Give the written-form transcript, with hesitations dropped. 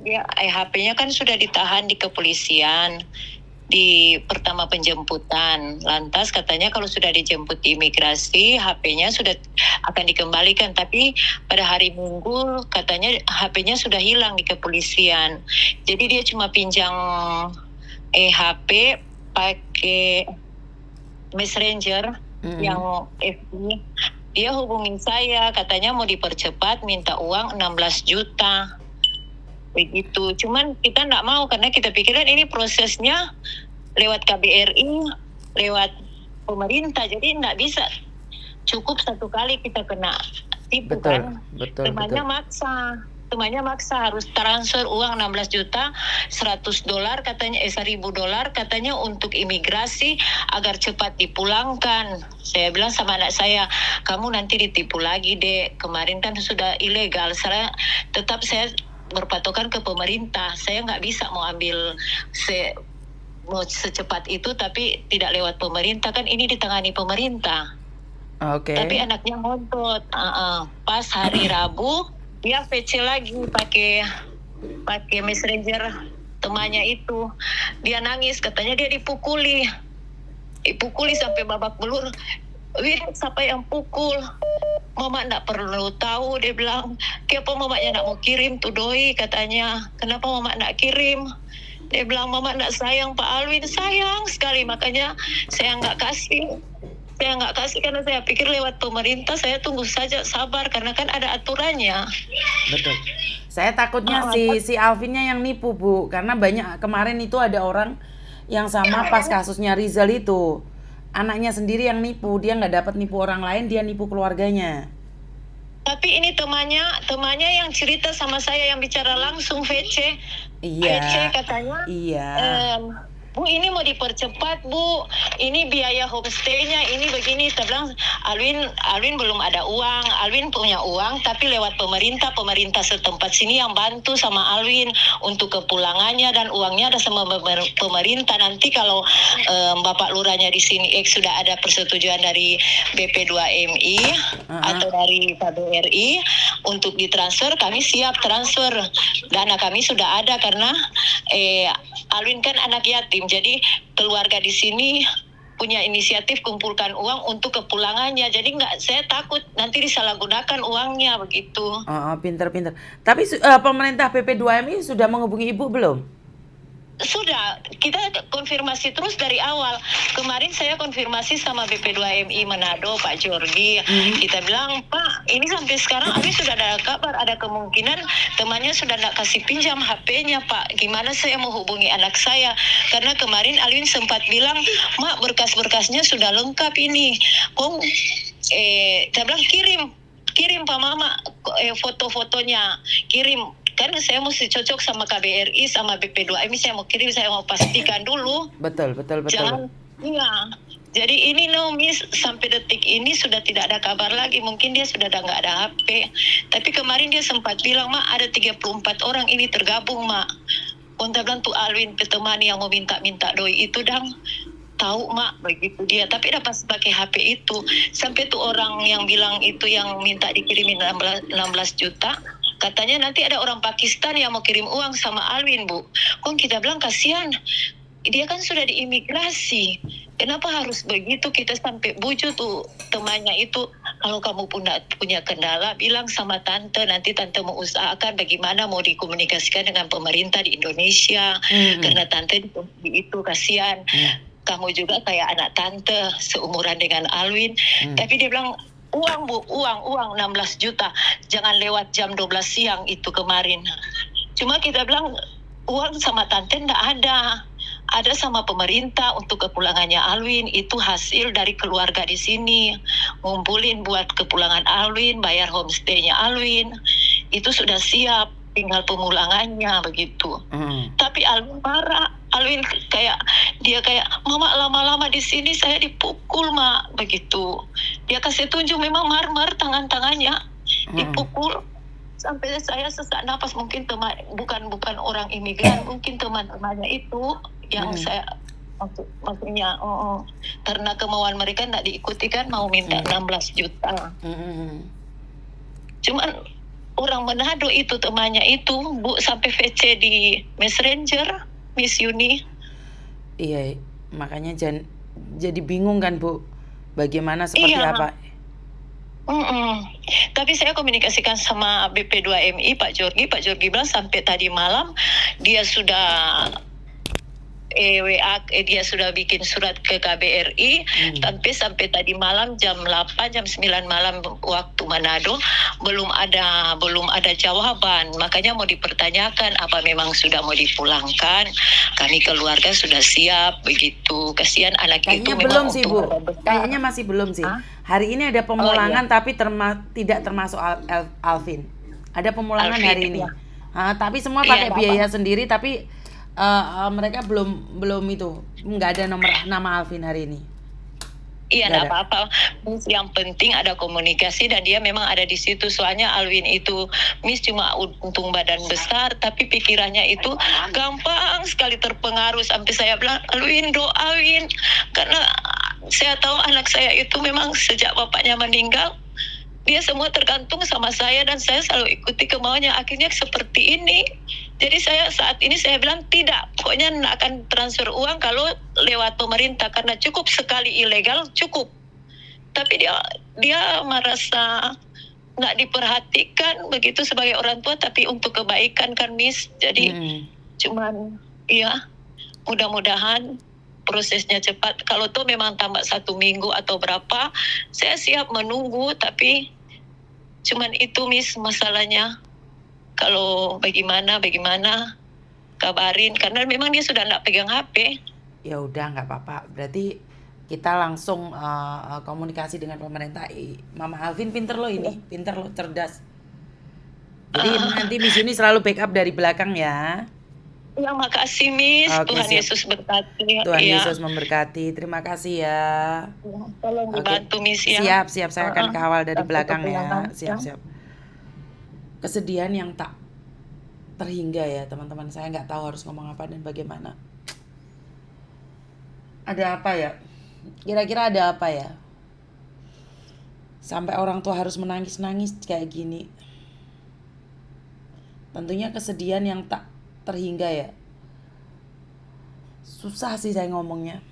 dia HP-nya kan sudah ditahan di kepolisian di pertama penjemputan. Lantas katanya kalau sudah dijemput di imigrasi, HP-nya sudah akan dikembalikan. Tapi pada hari Minggu katanya HP-nya sudah hilang di kepolisian. Jadi dia cuma pinjam HP pakai Messenger yang FB. Dia hubungin saya, katanya mau dipercepat, minta uang 16 juta. Begitu. Cuman kita nggak mau karena kita pikiran ini prosesnya lewat KBRI, lewat pemerintah, jadi nggak bisa cukup satu kali kita kena tipu. Betul, kan. betul, Temannya maksa harus transfer uang 16 juta, $100 katanya, $1,000 katanya untuk imigrasi agar cepat dipulangkan. Saya bilang sama anak saya, kamu nanti ditipu lagi dek, kemarin kan sudah ilegal. Saya berpatokan ke pemerintah. Saya nggak bisa mau ambil mau secepat itu tapi tidak lewat pemerintah, kan ini ditangani pemerintah. Oke. Tapi anaknya ngotot. Pas hari Rabu dia VC lagi pakai Messenger temannya itu. Dia nangis, katanya dia dipukuli sampai babak belur. Wih, siapa yang pukul? Mama nggak perlu tahu, dia bilang. Kenapa mamanya nggak mau kirim tuh doi, katanya. Kenapa mama nggak kirim? Dia bilang mama nggak sayang Pak Alwin. Sayang sekali, makanya saya nggak kasih karena saya pikir lewat pemerintah. Saya tunggu saja, sabar, karena kan ada aturannya. Betul. Saya takutnya si Alvinnya yang nipu, Bu, karena banyak kemarin itu ada orang yang sama pas kasusnya Rizal itu. Anaknya sendiri yang nipu, dia nggak dapat nipu orang lain, dia nipu keluarganya. Tapi ini temannya yang cerita sama saya, yang bicara langsung VC. Iya. VC katanya. Iya. Bu, ini mau dipercepat, Bu. Ini biaya homestay-nya, ini begini. Saya bilang, Alwin belum ada uang. Alwin punya uang, tapi lewat pemerintah setempat sini yang bantu sama Alwin untuk kepulangannya, dan uangnya ada sama pemerintah. Nanti kalau Bapak Lurahnya di sini sudah ada persetujuan dari BP2MI atau dari KBRI untuk ditransfer, kami siap transfer. Dana kami sudah ada karena Alwin kan anak yatim, jadi keluarga di sini punya inisiatif kumpulkan uang untuk kepulangannya. Jadi saya takut nanti disalahgunakan uangnya begitu. Pinter. Tapi pemerintah PP2MI sudah menghubungi Ibu belum? Sudah, kita konfirmasi terus dari awal. Kemarin saya konfirmasi sama BP2MI Manado, Pak Jordi. Kita bilang, Pak, ini sampai sekarang Alwin sudah ada kabar, ada kemungkinan temannya sudah tidak kasih pinjam HP-nya, Pak. Gimana saya mau hubungi anak saya? Karena kemarin Alwin sempat bilang, Mak, berkas-berkasnya sudah lengkap ini. Saya bilang, kirim Pak Mama foto-fotonya, kirim. Kan saya mesti cocok sama KBRI sama BP2MI, saya mau kirim, saya mau pastikan dulu. Betul. Jangan, iya. Jadi ini Miss, sampai detik ini sudah tidak ada kabar lagi. Mungkin dia sudah nggak ada HP. Tapi kemarin dia sempat bilang, Mak, ada 34 orang ini tergabung, Mak. Kontak bilang tuh Alwin ketemani yang mau minta doi itu dang. Tahu, Mak, begitu dia. Tapi dapat pakai HP itu. Sampai tuh orang yang bilang itu, yang minta dikirimin 16 juta. Katanya nanti ada orang Pakistan yang mau kirim uang sama Alwin, Bu. Kita bilang kasihan. Dia kan sudah diimigrasi. Kenapa harus begitu? Kita sampai bujuk tuh temannya itu. Kalau kamu punya kendala, bilang sama tante. Nanti tante mau usahakan bagaimana mau dikomunikasikan dengan pemerintah di Indonesia. Karena tante itu kasihan. Kamu juga kayak anak tante, seumuran dengan Alwin. Tapi dia bilang, uang, Bu, uang 16 juta. Jangan lewat jam 12 siang itu kemarin. Cuma kita bilang, uang sama tante enggak ada. Ada sama pemerintah untuk kepulangannya Alwin. Itu hasil dari keluarga di sini. Ngumpulin buat kepulangan Alwin, bayar homestay-nya Alwin. Itu sudah siap, tinggal pemulangannya begitu. Tapi Alwin marah. Alwin kayak Mama lama-lama di sini saya dipukul, Mak, begitu. Dia kasih tunjuk memang marmer tangannya dipukul sampai saya sesak napas. Mungkin bukan orang imigran, mungkin teman-temannya itu yang saya maksudnya karena kemauan mereka tidak diikuti kan, mau minta 16 juta. Cuman orang Manado itu temannya itu, Bu, sampai VC di Messenger, Miss Yuni. Iya, makanya jadi bingung kan Bu, bagaimana seperti Iya. apa? Tapi saya komunikasikan sama BP2MI Pak Jorgi bilang sampai tadi malam dia sudah WA, dia sudah bikin surat ke KBRI, tapi sampai tadi malam jam 8 jam 9 malam waktu Manado belum ada jawaban. Makanya mau dipertanyakan apa memang sudah mau dipulangkan. Kami keluarga sudah siap begitu. Kasihan anak Kayaknya itu belum memang sih untuk Bu, keluarga besar. kayaknya masih belum sih. Hah? Hari ini ada pemulangan iya. tapi tidak termasuk Alvin. Ada pemulangan Alvin, hari ini. iya. Tapi semua Iya, pakai nggak biaya sendiri, tapi mereka belum itu, nggak ada nama Alvin hari ini. Iya, Nggak enggak apa-apa. Yang penting ada komunikasi dan dia memang ada di situ. Soalnya Alwin itu, Miss cuma untung badan besar, tapi pikirannya itu gampang sekali terpengaruh. Sampai saya bilang, Alwin doain. Karena saya tahu anak saya itu memang sejak bapaknya meninggal, dia semua tergantung sama saya dan saya selalu ikuti kemauannya. Akhirnya seperti ini. Jadi saat ini saya bilang tidak, pokoknya tidak akan transfer uang kalau lewat pemerintah karena cukup sekali ilegal cukup. Tapi dia merasa nggak diperhatikan begitu sebagai orang tua, tapi untuk kebaikan kan Miss. Jadi cuman ya mudah-mudahan prosesnya cepat. Kalau tuh memang tambah 1 minggu atau berapa, saya siap menunggu. Tapi cuman itu Miss masalahnya. Kalau bagaimana kabarin karena memang dia sudah enggak pegang HP. Ya udah nggak apa-apa. Berarti kita langsung komunikasi dengan pemerintah. Mama Alvin pinter loh ini, pinter loh, cerdas. Jadi nanti Miss Yuni selalu backup dari belakang ya. Ya, makasih Miss. Oke, Tuhan siap. Yesus berkati. Tuhan ya. Yesus memberkati. Terima kasih ya. Tolong Oke. dibantu Miss ya. Siap, saya akan kawal dari Sampai belakang kepulangan, ya. Siap. Kesedihan yang tak terhingga ya teman-teman. Saya nggak tahu harus ngomong apa dan bagaimana. Ada apa ya? Kira-kira ada apa ya? Sampai orang tua harus menangis-nangis kayak gini. Tentunya kesedihan yang tak terhingga ya. Susah sih saya ngomongnya.